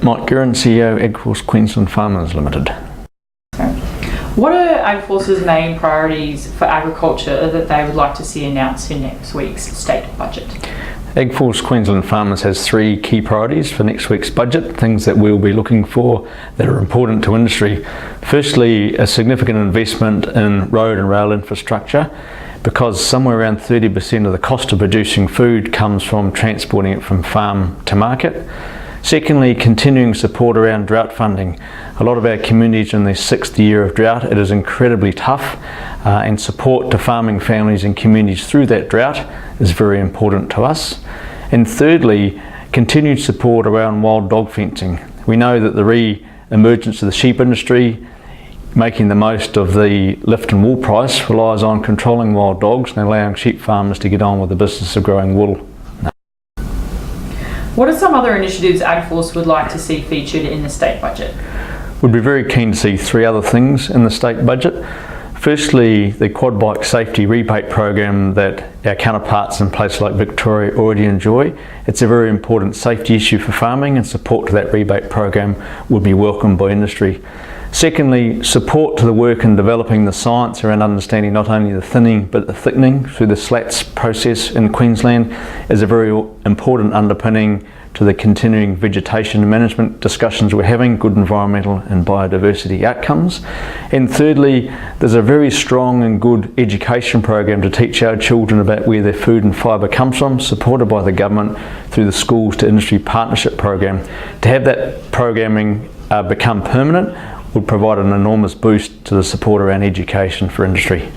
Mike Guerin, CEO, AgForce Queensland Farmers Limited. What are AgForce's main priorities for agriculture that they would like to see announced in next week's state budget? AgForce Queensland Farmers has three key priorities for next week's budget, things that we'll be looking for that are important to industry. Firstly, a significant investment in road and rail infrastructure, because somewhere around 30% of the cost of producing food comes from transporting it from farm to market. Secondly, continuing support around drought funding. A lot of our communities in their sixth year of drought, it is incredibly tough, and support to farming families and communities through that drought is very important to us. And thirdly, continued support around wild dog fencing. We know that the re-emergence of the sheep industry, making the most of the lift and wool price, relies on controlling wild dogs and allowing sheep farmers to get on with the business of growing wool. What are some other initiatives AgForce would like to see featured in the state budget? We'd be very keen to see three other things in the state budget. Firstly, the quad bike safety rebate program that our counterparts in places like Victoria already enjoy. It's a very important safety issue for farming, and support to that rebate program would be welcomed by industry. Secondly, support to the work in developing the science around understanding not only the thinning but the thickening through the slats process in Queensland is a very important underpinning to the continuing vegetation management discussions we're having, good environmental and biodiversity outcomes. And thirdly, there's a very strong and good education program to teach our children about where their food and fibre comes from, supported by the government through the Schools to Industry Partnership program. To have that programming become permanent would provide an enormous boost to the support around education for industry.